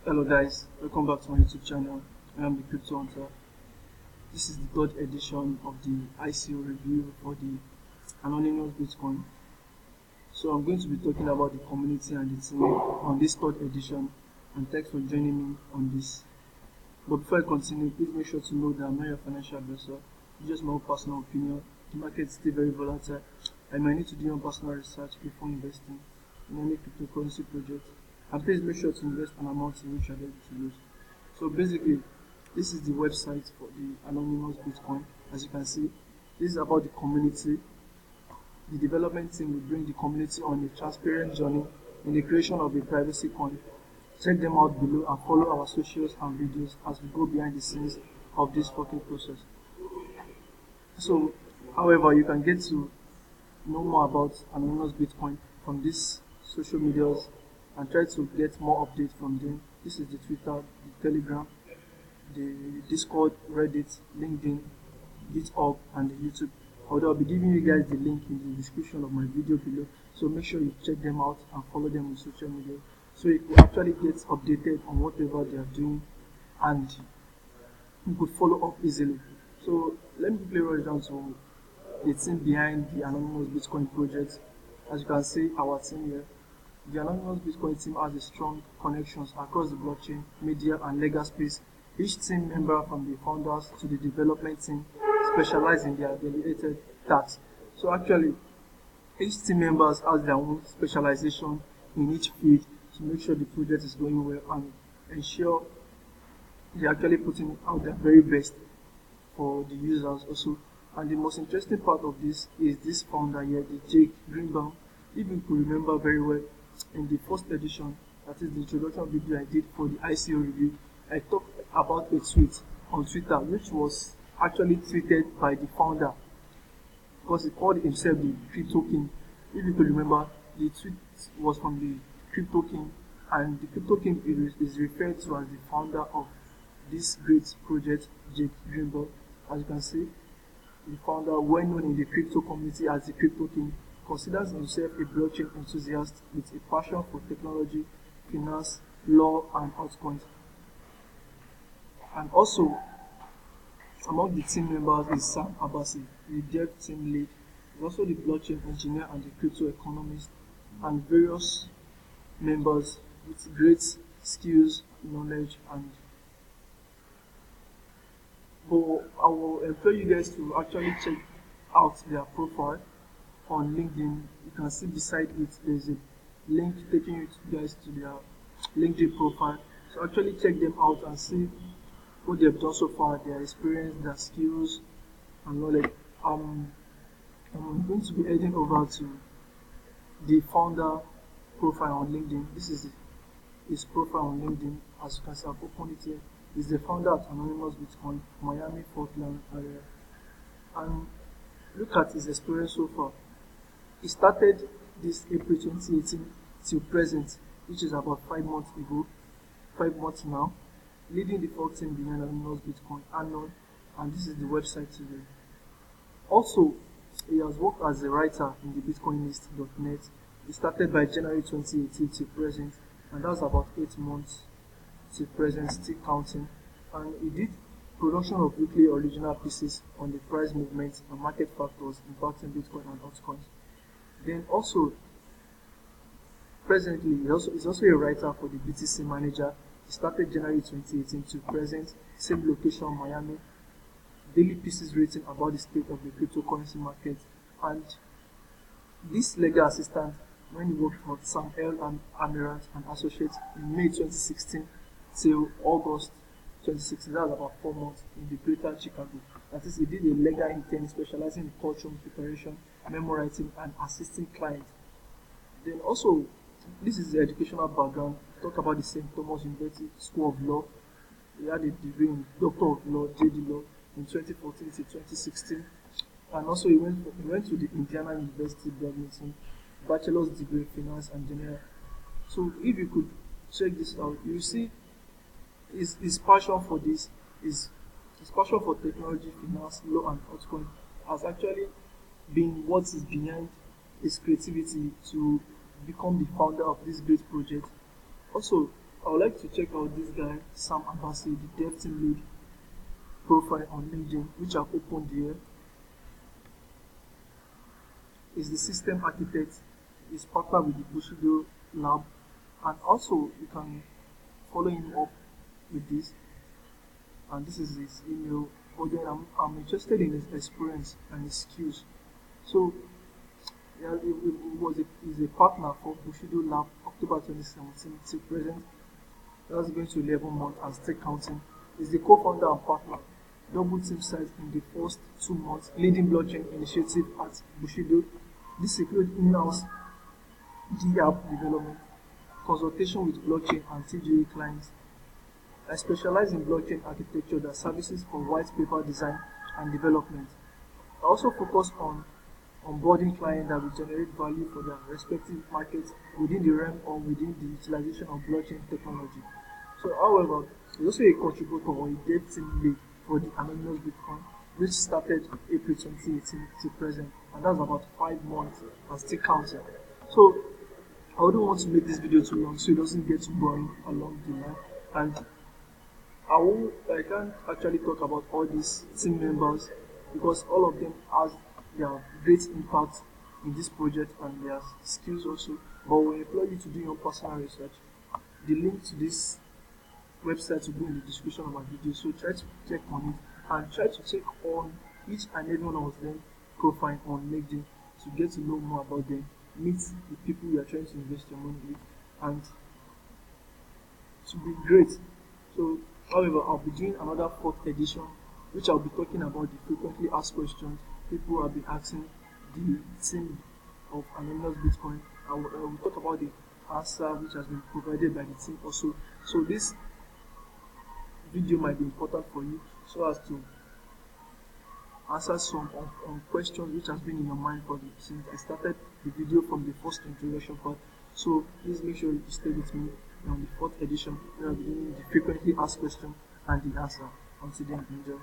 Hello guys, welcome back to my YouTube channel. I am the Crypto Hunter. This is the third edition of the ICO review for the Anonymous Bitcoin. So I'm going to be talking about the community and the team on this third edition, and thanks for joining me on this. But before I continue, please make sure to know that I'm not your financial advisor. It's just my own personal opinion. The market is still very volatile. I might need to do your personal research before investing in any cryptocurrency project. And please make sure to invest an amount in which you're ready to lose. So basically, this is the website for the Anonymous Bitcoin. As you can see, this is about the community. The development team will bring the community on a transparent journey in the creation of a privacy coin. Check them out below and follow our socials and videos as we go behind the scenes of this working process. So, however, you can get to know more about Anonymous Bitcoin from these social medias and try to get more updates from them. This is the Twitter, the Telegram, the Discord, Reddit, LinkedIn, GitHub, and the YouTube. Although I'll be giving you guys the link in the description of my video below, so make sure you check them out and follow them on social media so you could actually get updated on whatever they are doing and you could follow up easily. So let me quickly rush down to the team behind the Anonymous Bitcoin project. As you can see, our team here. The Anonymous Bitcoin team has a strong connections across the blockchain, media, and legal space. Each team member, from the founders to the development team, specialize in their delegated tasks. So actually, each team members has their own specialization in each field to make sure the project is going well and ensure they're actually putting out their very best for the users also. And the most interesting part of this is this founder here, the Jake Greenbaum. If you could remember very well, in the first edition, that is the introduction video I did for the ICO review, I talked about a tweet on Twitter which was actually tweeted by the founder because he called himself the Crypto King. If you could remember, the tweet was from the Crypto King, and the Crypto King is referred to as the founder of this great project, Jake Greenbaum. As you can see, the founder, well known in the crypto community as the Crypto King, considers himself a blockchain enthusiast with a passion for technology, finance, law, and altcoins. And also, among the team members is Sam Abbasi, the dev team lead. He's also the blockchain engineer and the crypto economist, and various members with great skills, knowledge, and but I will employ you guys to actually check out their profile on LinkedIn. You can see beside it there's a link taking you guys to their LinkedIn profile. So actually check them out and see what they've done so far, their experience, their skills, and knowledge. I'm going to be heading over to the founder profile on LinkedIn. This is his profile on LinkedIn. As you can see, I've opened it here. He's the founder at Anonymous Bitcoin, Miami, Portland area. And look at his experience so far. He started this April 2018 till present, which is about 5 months ago, 5 months now, leading the full team behind Anonymous Bitcoin, Anon, and this is the website today. Also, he has worked as a writer in the bitcoinist.net. He started by January 2018 till present, and that's about 8 months till present, still counting. And he did production of weekly original pieces on the price movements and market factors impacting Bitcoin and altcoins. Then also, presently, he's also a writer for the BTC Manager. He started January 2018 to present, same location, Miami. Daily pieces written about the state of the cryptocurrency market. And this legal assistant, when he worked for Sam L. Amirant and Associates in May 2016 till August 2016, that was about 4 months in the Greater Chicago. That is, he did a legal intern specializing in courtroom preparation, memo writing, and assisting clients. Then also, this is the educational background. Talk about the St. Thomas University School of Law. He had a degree in Doctor of Law, JD Law, in 2014 to 2016. And also he went to the Indiana University Bloomington, bachelor's degree in finance and general. So if you could check this out, you see his passion for this, his passion for technology, finance, law, and altcoin has actually been what is behind his creativity to become the founder of this great project. Also, I would like to check out this guy, Sam Abassi, the dev team lead profile on LinkedIn, which I've opened here. Is the system architect, is partner with the Bushido Lab, and also you can follow him up with this. And this is his email. But then I'm interested in his experience and his skills. So yeah, he's a partner for Bushido Lab, October 2017 till present. That's going to 11 months and still counting. He's the co-founder and partner. Double team size in the first 2 months, leading blockchain initiative at Bushido. This includes in-house D-app development, consultation with blockchain and TGA clients. I specialize in blockchain architecture that services for white paper design and development. I also focus on onboarding clients that will generate value for their respective markets within the realm or within the utilization of blockchain technology. So, however, he's also a contributor or a dev team lead for the Anonymous Bitcoin, which started April 2018 to present, and that's about 5 months and still counting. So, I wouldn't want to make this video too long so it doesn't get too boring along the line. And I can't actually talk about all these team members because all of them has their great impact in this project and their skills also. But we employ you to do your personal research. The link to this website will be in the description of my video, so try to check on it and try to check on each and every one of them profile on LinkedIn to get to know more about them, meet the people you are trying to invest your money with, and to be great. So, however, I'll be doing another 4th edition, which I'll be talking about the frequently asked questions people have been asking the team of Anonymous Bitcoin. I will talk about the answer which has been provided by the team also. So this video might be important for you so as to answer some on questions which has been in your mind for since I started the video from the first introduction part. So please make sure you stay with me on the 4th edition where I'll be doing the frequently asked question and the answer. Until then, enjoy.